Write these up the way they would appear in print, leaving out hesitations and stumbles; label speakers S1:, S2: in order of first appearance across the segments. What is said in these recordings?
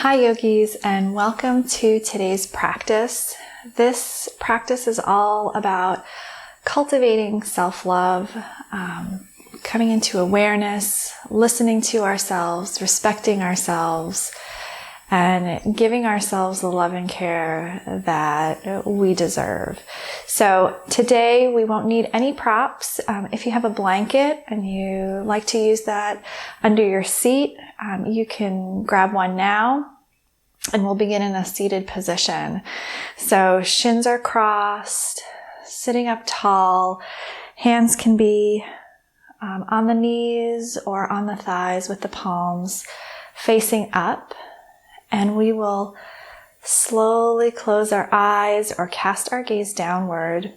S1: Hi yogis, and welcome to today's practice. This practice is all about cultivating self-love, coming into awareness, listening to ourselves, respecting ourselves, and giving ourselves the love and care that we deserve. So today we won't need any props. If you have a blanket and you like to use that under your seat, you can grab one now, and we'll begin in a seated position. So shins are crossed, sitting up tall. Hands can be on the knees or on the thighs with the palms facing up. And we will slowly close our eyes or cast our gaze downward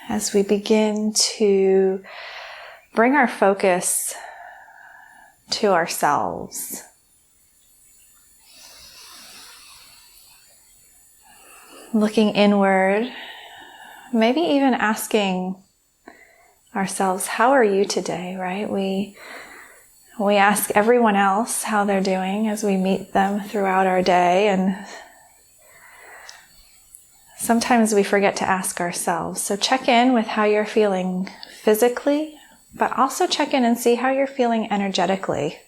S1: as we begin to bring our focus to ourselves. Looking inward, maybe even asking ourselves, how are you today, right? We ask everyone else how they're doing as we meet them throughout our day, and sometimes we forget to ask ourselves. So check in with how you're feeling physically, but also check in and see how you're feeling energetically.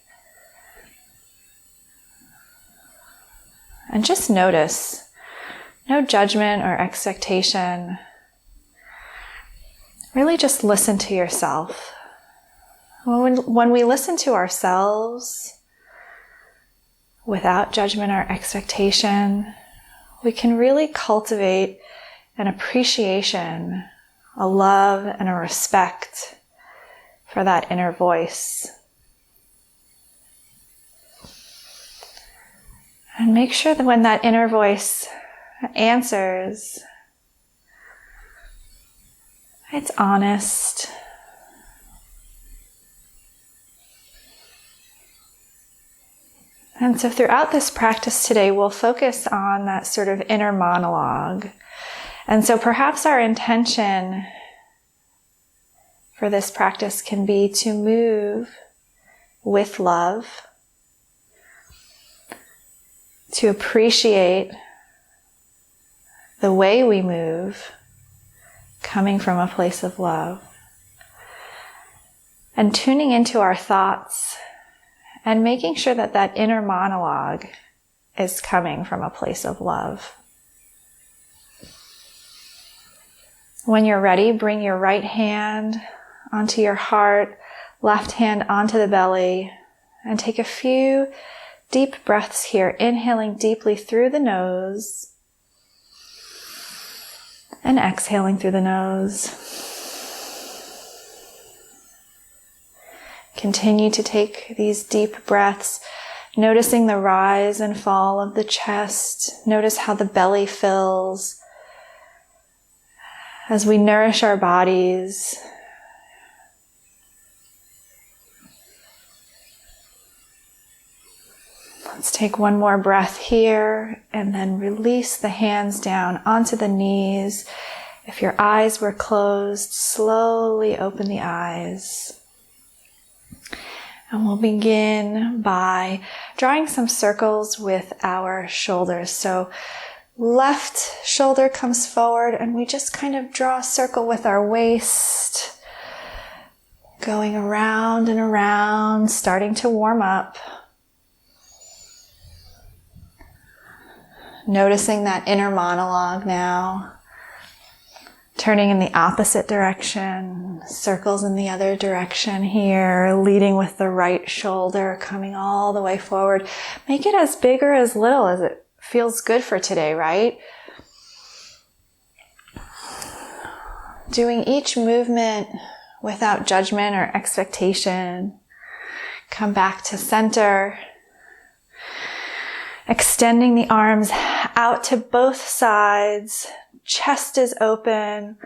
S1: And just notice, no judgment or expectation. Really just listen to yourself. When we listen to ourselves without judgment or expectation, we can really cultivate an appreciation, a love, and a respect for that inner voice. And make sure that when that inner voice answers, it's honest. And so throughout this practice today, we'll focus on that sort of inner monologue. And so perhaps our intention for this practice can be to move with love, to appreciate the way we move, coming from a place of love, and tuning into our thoughts and making sure that that inner monologue is coming from a place of love. When you're ready, bring your right hand onto your heart, left hand onto the belly, and take a few deep breaths here, inhaling deeply through the nose and exhaling through the nose. Continue to take these deep breaths, noticing the rise and fall of the chest. Notice how the belly fills as we nourish our bodies. Let's take one more breath here and then release the hands down onto the knees. If your eyes were closed, slowly open the eyes. And we'll begin by drawing some circles with our shoulders. So left shoulder comes forward and we just kind of draw a circle with our waist, going around and around, starting to warm up. Noticing that inner monologue now. Turning in the opposite direction, circles in the other direction here, leading with the right shoulder, coming all the way forward. Make it as big or as little as it feels good for today, right? Doing each movement without judgment or expectation. Come back to center. Extending the arms out to both sides. Chest is open,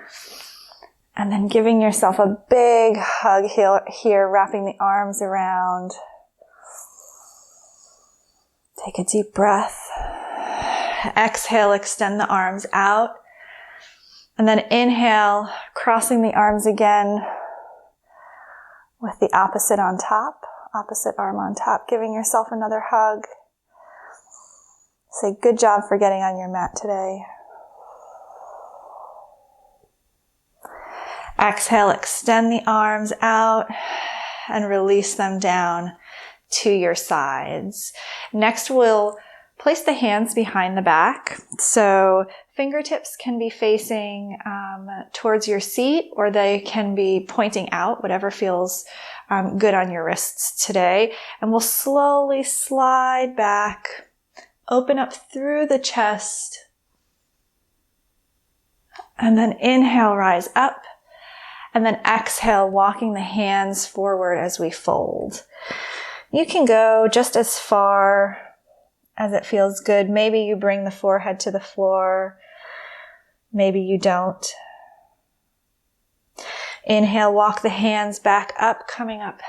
S1: and then giving yourself a big hug here, wrapping the arms around. Take a deep breath. Exhale, extend the arms out. And then inhale, crossing the arms again with the opposite on top, opposite arm on top, giving yourself another hug. Say, good job for getting on your mat today. Exhale, extend the arms out and release them down to your sides. Next, we'll place the hands behind the back. So fingertips can be facing towards your seat, or they can be pointing out, whatever feels good on your wrists today. And we'll slowly slide back, open up through the chest, and then inhale, rise up, and then exhale, walking the hands forward as we fold. You can go just as far as it feels good. Maybe you bring the forehead to the floor. Maybe you don't. Inhale, walk the hands back up, coming up,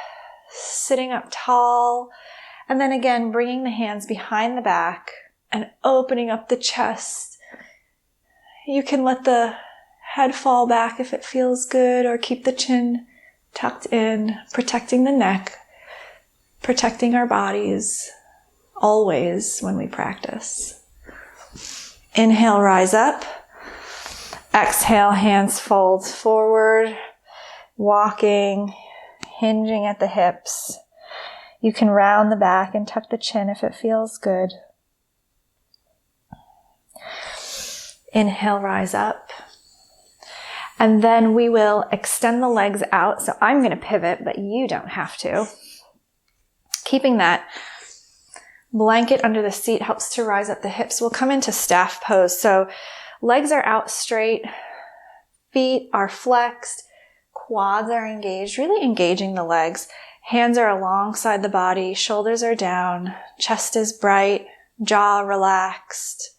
S1: sitting up tall. And then again, bringing the hands behind the back and opening up the chest. You can let the head fall back if it feels good, or keep the chin tucked in, protecting the neck, protecting our bodies always when we practice. Inhale, rise up. Exhale, hands fold forward, walking, hinging at the hips. You can round the back and tuck the chin if it feels good. Inhale, rise up. And then we will extend the legs out. So I'm going to pivot, but you don't have to. Keeping that blanket under the seat helps to rise up the hips. We'll come into staff pose. So legs are out straight, feet are flexed, quads are engaged, really engaging the legs. Hands are alongside the body, shoulders are down, chest is bright, jaw relaxed.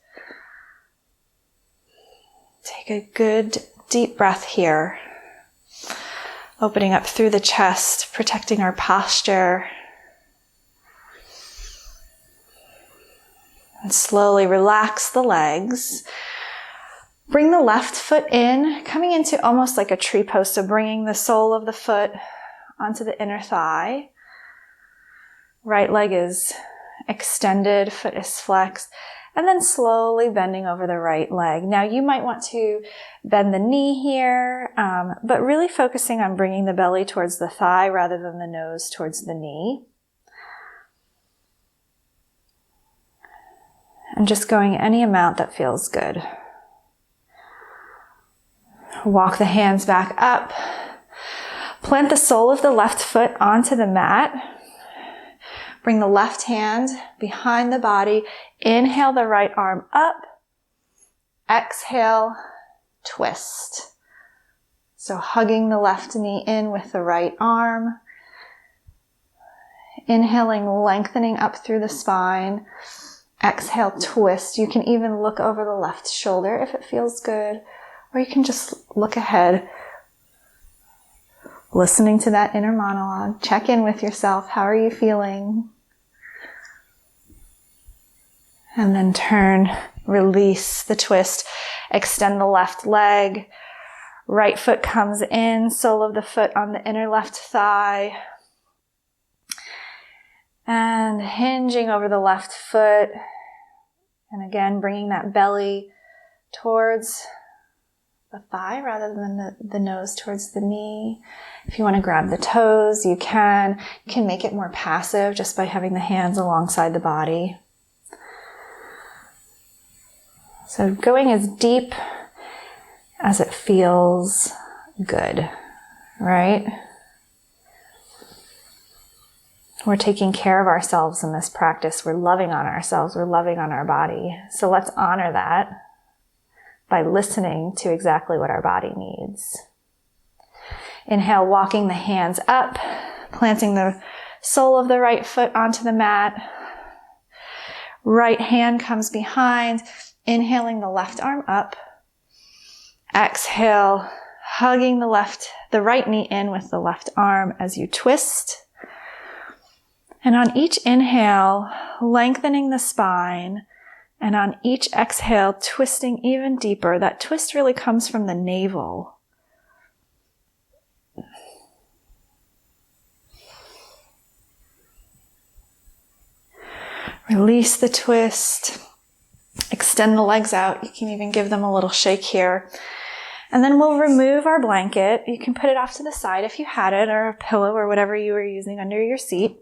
S1: Take a good deep breath here. Opening up through the chest, protecting our posture. And slowly relax the legs. Bring the left foot in, coming into almost like a tree pose. So bringing the sole of the foot onto the inner thigh. Right leg is extended, foot is flexed. And then slowly bending over the right leg. Now you might want to bend the knee here, but really focusing on bringing the belly towards the thigh rather than the nose towards the knee. And just going any amount that feels good. Walk the hands back up. Plant the sole of the left foot onto the mat. Bring the left hand behind the body. Inhale the right arm up. Exhale, twist. So hugging the left knee in with the right arm. Inhaling, lengthening up through the spine. Exhale, twist. You can even look over the left shoulder if it feels good, or you can just look ahead, listening to that inner monologue. Check in with yourself. How are you feeling? And then turn, release the twist, extend the left leg, right foot comes in, sole of the foot on the inner left thigh, and hinging over the left foot, and again bringing that belly towards the thigh rather than the nose towards the knee. If you want to grab the toes, you can. You can make it more passive just by having the hands alongside the body. So going as deep as it feels good, right? We're taking care of ourselves in this practice. We're loving on ourselves. We're loving on our body. So let's honor that by listening to exactly what our body needs. Inhale, walking the hands up, planting the sole of the right foot onto the mat. Right hand comes behind. Inhaling the left arm up. Exhale, hugging the right knee in with the left arm as you twist. And on each inhale, lengthening the spine. And on each exhale, twisting even deeper. That twist really comes from the navel. Release the twist. Extend the legs out. You can even give them a little shake here. And then we'll remove our blanket. You can put it off to the side if you had it, or a pillow or whatever you were using under your seat.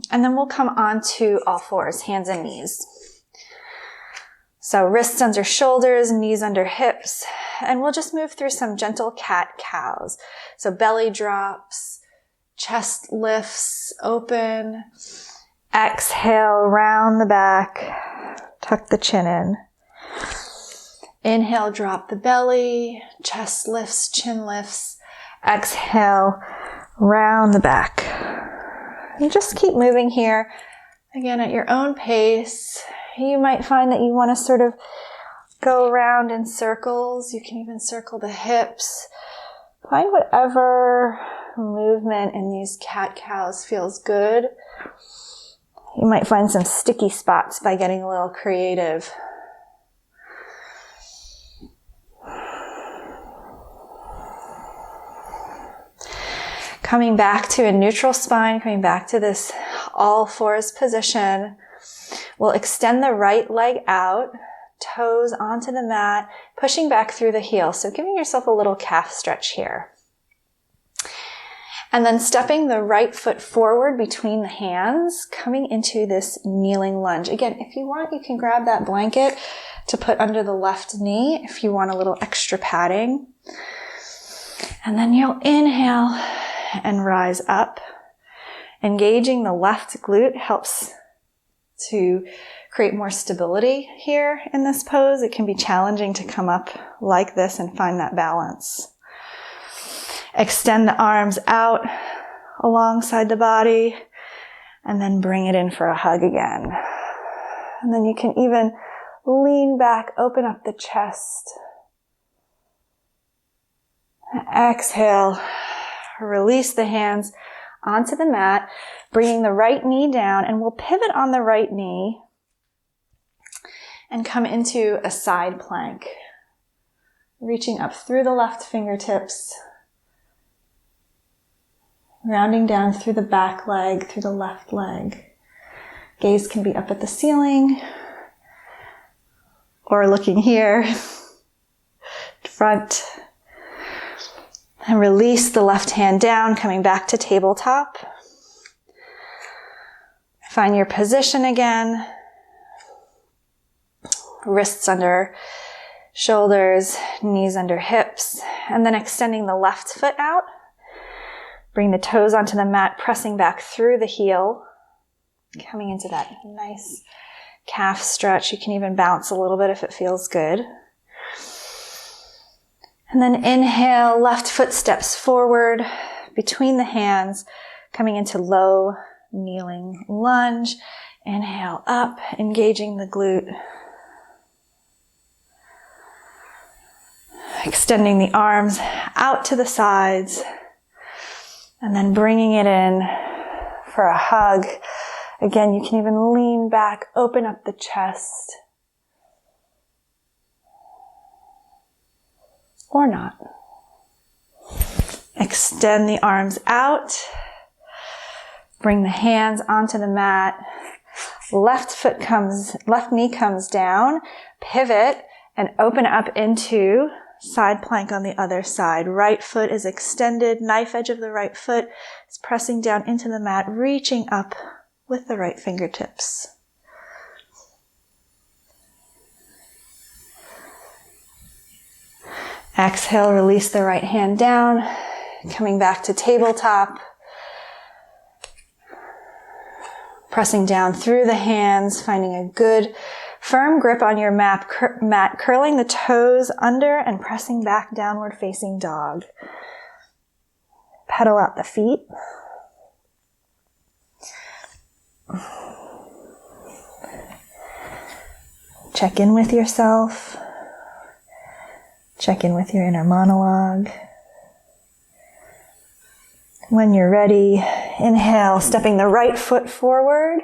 S1: And then we'll come onto all fours, hands and knees. So wrists under shoulders, knees under hips, and we'll just move through some gentle cat-cows. So belly drops, chest lifts open. Exhale, round the back, tuck the chin in. Inhale, drop the belly, chest lifts, chin lifts. Exhale, round the back. And just keep moving here. Again, at your own pace. You might find that you want to sort of go around in circles. You can even circle the hips. Find whatever movement in these cat-cows feels good. You might find some sticky spots by getting a little creative. Coming back to a neutral spine, coming back to this all fours position. We'll extend the right leg out, toes onto the mat, pushing back through the heel. So giving yourself a little calf stretch here. And then stepping the right foot forward between the hands, coming into this kneeling lunge. Again, if you want, you can grab that blanket to put under the left knee if you want a little extra padding. And then you'll inhale and rise up. Engaging the left glute helps to create more stability here in this pose. It can be challenging to come up like this and find that balance. Extend the arms out alongside the body and then bring it in for a hug again. And then you can even lean back, open up the chest. Exhale, release the hands onto the mat, bringing the right knee down, and we'll pivot on the right knee and come into a side plank. Reaching up through the left fingertips, rounding down through the back leg, through the left leg. Gaze can be up at the ceiling or looking here, front. And release the left hand down, coming back to tabletop. Find your position again. Wrists under shoulders, knees under hips, and then extending the left foot out. Bring the toes onto the mat, pressing back through the heel, coming into that nice calf stretch. You can even bounce a little bit if it feels good. And then inhale, left foot steps forward between the hands, coming into low kneeling lunge. Inhale up, engaging the glute. Extending the arms out to the sides. And then bringing it in for a hug. Again, you can even lean back, open up the chest. Or not. Extend the arms out. Bring the hands onto the mat. Left knee comes down. Pivot and open up into side plank on the other side. Right foot is extended. Knife edge of the right foot is pressing down into the mat, reaching up with the right fingertips. Exhale, release the right hand down, coming back to tabletop. Pressing down through the hands, finding a good firm grip on your mat, curling the toes under and pressing back, downward facing dog. Pedal out the feet. Check in with yourself. Check in with your inner monologue. When you're ready, inhale, stepping the right foot forward,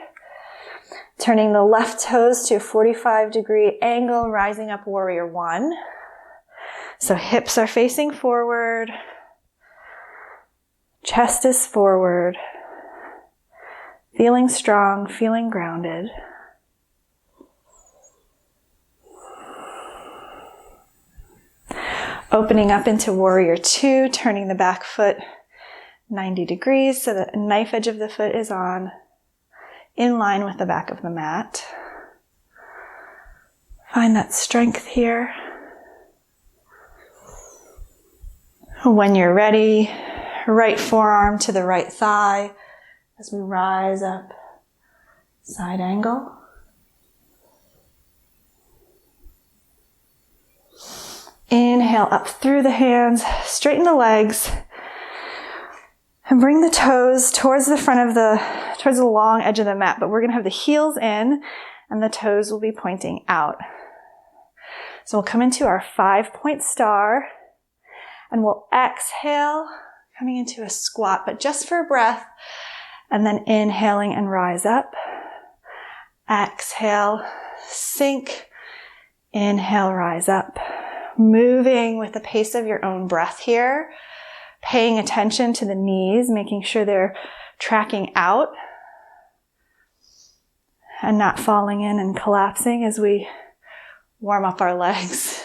S1: turning the left toes to a 45-degree angle, rising up warrior one. So hips are facing forward, chest is forward, feeling strong, feeling grounded. Opening up into warrior two, turning the back foot 90 degrees so the knife edge of the foot is in line with the back of the mat. Find that strength here. When you're ready, right forearm to the right thigh as we rise up, side angle. Inhale up through the hands, straighten the legs, and bring the toes towards the front of towards the long edge of the mat, but we're going to have the heels in and the toes will be pointing out. So we'll come into our 5-point star and we'll exhale, coming into a squat, but just for breath, and then inhaling and rise up. Exhale, sink, inhale, rise up. Moving with the pace of your own breath here, paying attention to the knees, making sure they're tracking out and not falling in and collapsing as we warm up our legs.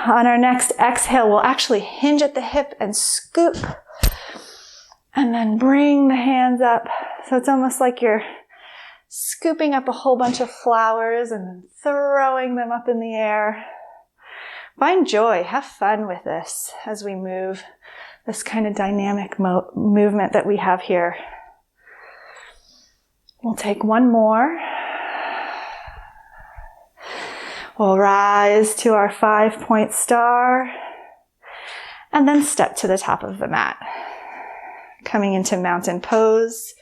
S1: On our next exhale, we'll actually hinge at the hip and scoop, and then bring the hands up. So it's almost like you're scooping up a whole bunch of flowers and throwing them up in the air. Find joy, have fun with this as we move, this kind of dynamic movement that we have here. We'll take one more. We'll rise to our 5-point star and then step to the top of the mat. Coming into mountain pose.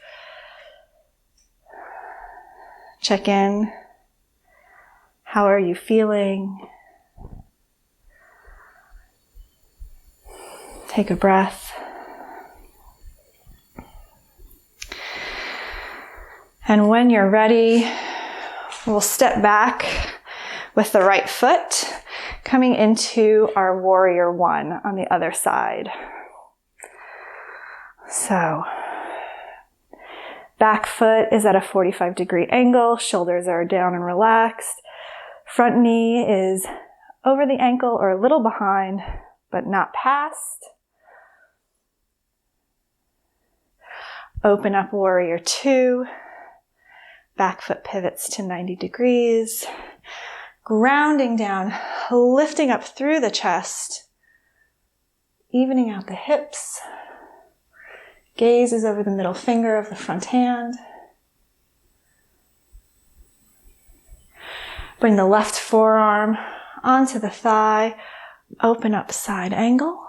S1: Check in. How are you feeling? Take a breath. And when you're ready, we'll step back with the right foot, coming into our warrior one on the other side. So, back foot is at a 45-degree angle, shoulders are down and relaxed. Front knee is over the ankle or a little behind, but not past. Open up warrior two. Back foot pivots to 90 degrees. Grounding down, lifting up through the chest, evening out the hips. Gaze is over the middle finger of the front hand. Bring the left forearm onto the thigh. Open up side angle.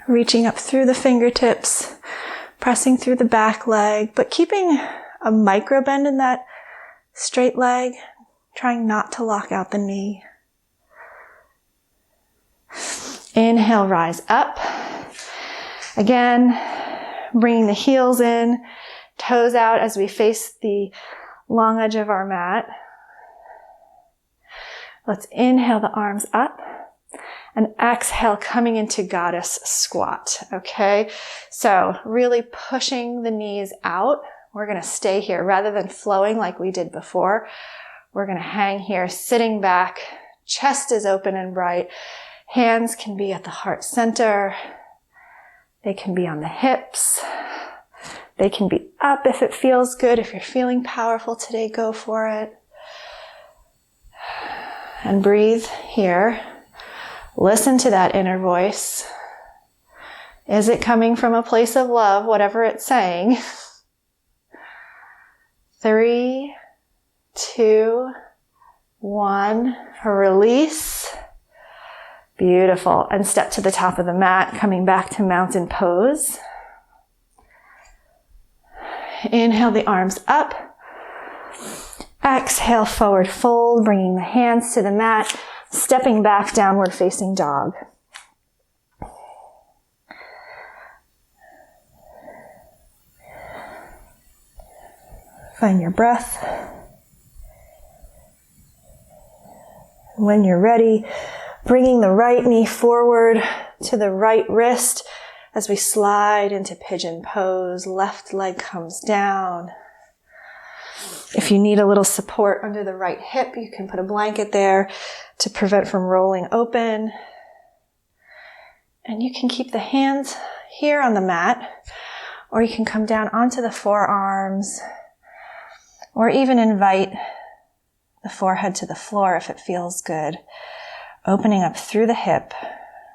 S1: Reaching up through the fingertips, pressing through the back leg, but keeping a micro bend in that straight leg, trying not to lock out the knee. Inhale, rise up. Again, bringing the heels in, toes out as we face the long edge of our mat. Let's inhale the arms up and exhale, coming into goddess squat, okay? So really pushing the knees out. We're gonna stay here rather than flowing like we did before. We're gonna hang here, sitting back, chest is open and bright. Hands can be at the heart center. They can be on the hips. They can be up if it feels good. If you're feeling powerful today, go for it. And breathe here. Listen to that inner voice. Is it coming from a place of love, whatever it's saying? 3, 2, 1. Release. Beautiful. And step to the top of the mat, coming back to mountain pose. Inhale the arms up. Exhale, forward fold, bringing the hands to the mat, stepping back, downward facing dog. Find your breath. When you're ready, bringing the right knee forward to the right wrist as we slide into pigeon pose. Left leg comes down. If you need a little support under the right hip, you can put a blanket there to prevent from rolling open. And you can keep the hands here on the mat, or you can come down onto the forearms, or even invite the forehead to the floor if it feels good. Opening up through the hip.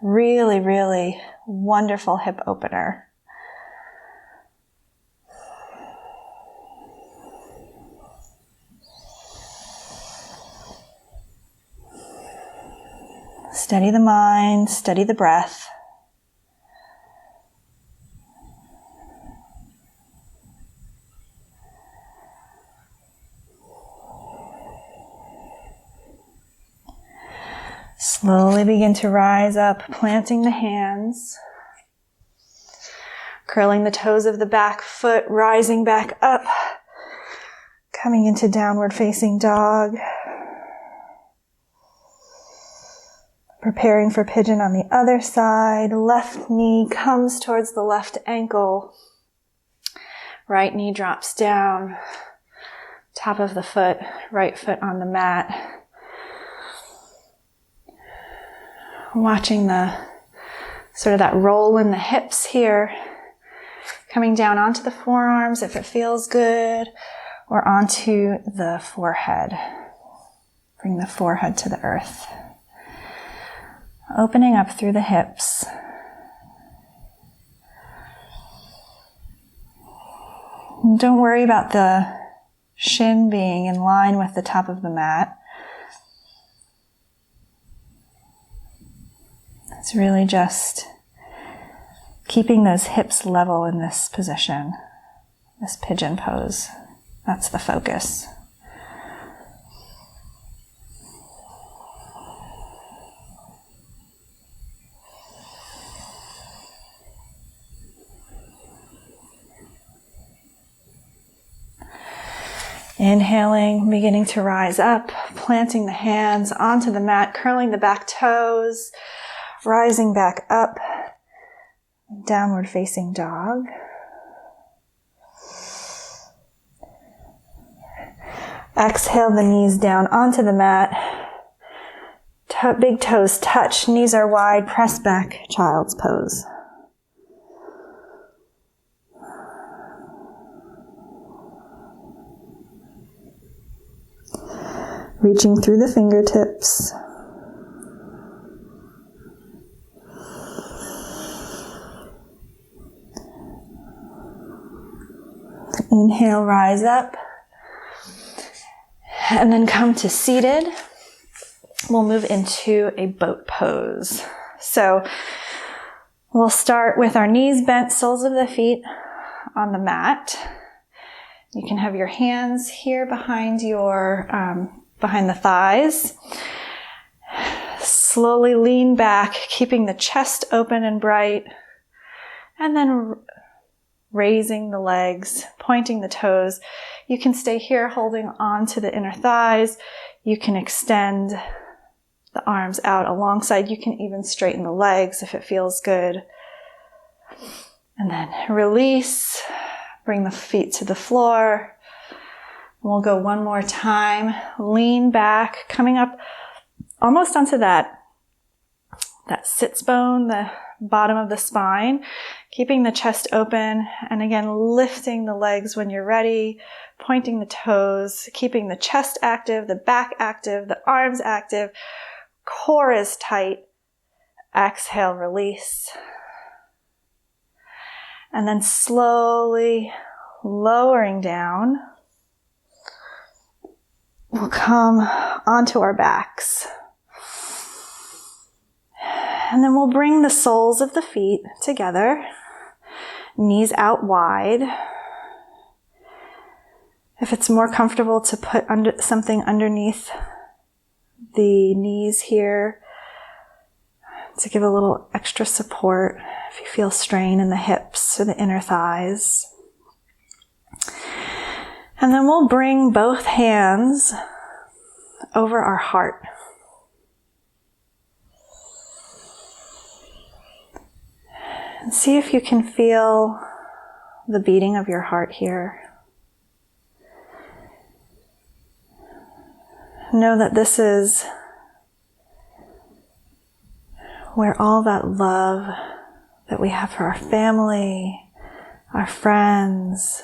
S1: Really, really wonderful hip opener. Steady the mind, steady the breath. Slowly begin to rise up, planting the hands, curling the toes of the back foot, rising back up, coming into downward facing dog. Preparing for pigeon on the other side. Left knee comes towards the left ankle. Right knee drops down. Top of the foot, right foot on the mat. Watching the sort of that roll in the hips here. Coming down onto the forearms if it feels good, or onto the forehead. Bring the forehead to the earth. Opening up through the hips. Don't worry about the shin being in line with the top of the mat. It's really just keeping those hips level in this position, this pigeon pose. That's the focus. Inhaling, beginning to rise up, planting the hands onto the mat, curling the back toes, rising back up, downward facing dog. Exhale the knees down onto the mat, big toes touch, knees are wide, press back, child's pose. Reaching through the fingertips. Inhale, rise up. And then come to seated. We'll move into a boat pose. So we'll start with our knees bent, soles of the feet on the mat. You can have your hands here behind behind the thighs. Slowly lean back, keeping the chest open and bright, and then raising the legs, pointing the toes. You can stay here holding on to the inner thighs. You can extend the arms out alongside. You can even straighten the legs if it feels good. And then release, bring the feet to the floor. We'll go one more time. Lean back, coming up almost onto that sits bone, the bottom of the spine, keeping the chest open, and again, lifting the legs when you're ready, pointing the toes, keeping the chest active, the back active, the arms active, core is tight. Exhale, release. And then slowly lowering down, we'll come onto our backs. And then we'll bring the soles of the feet together, knees out wide. If it's more comfortable to put something underneath the knees here to give a little extra support if you feel strain in the hips or the inner thighs. And then we'll bring both hands over our heart. And see if you can feel the beating of your heart here. know that this is where all that love that we have for our family, our friends,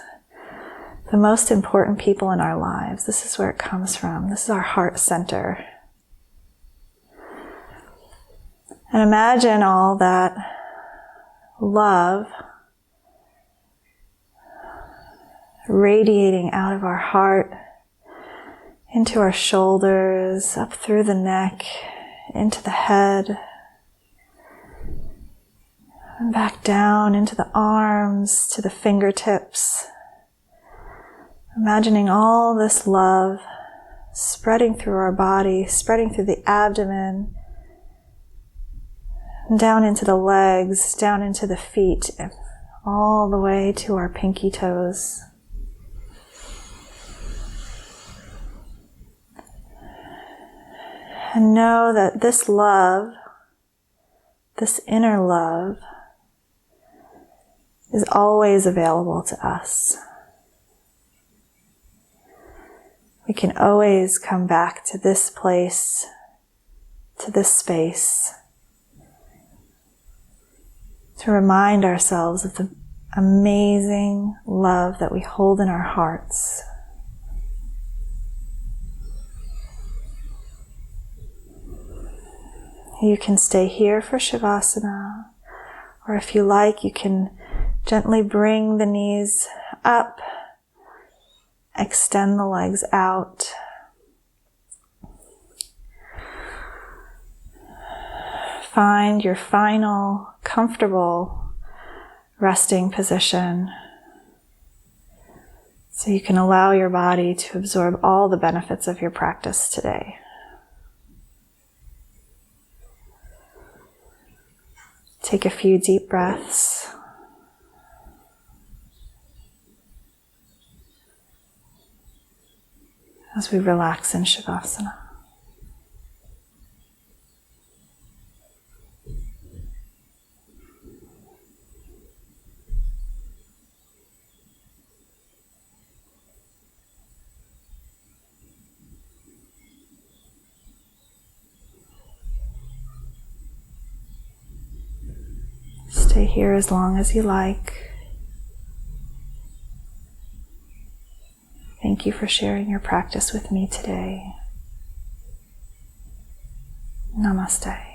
S1: the most important people in our lives, this is where it comes from. This is our heart center. And imagine all that love radiating out of our heart into our shoulders, up through the neck, into the head, and back down into the arms, to the fingertips. Imagining all this love spreading through our body, spreading through the abdomen, down into the legs, down into the feet, all the way to our pinky toes. And know that this love, this inner love, is always available to us. We can always come back to this place, to this space, to remind ourselves of the amazing love that we hold in our hearts. You can stay here for Shavasana, or if you like, you can gently bring the knees up, extend the legs out. Find your final comfortable resting position so you can allow your body to absorb all the benefits of your practice today. Take a few deep breaths. As we relax in Shavasana. Stay here as long as you like. Thank you for sharing your practice with me today. Namaste.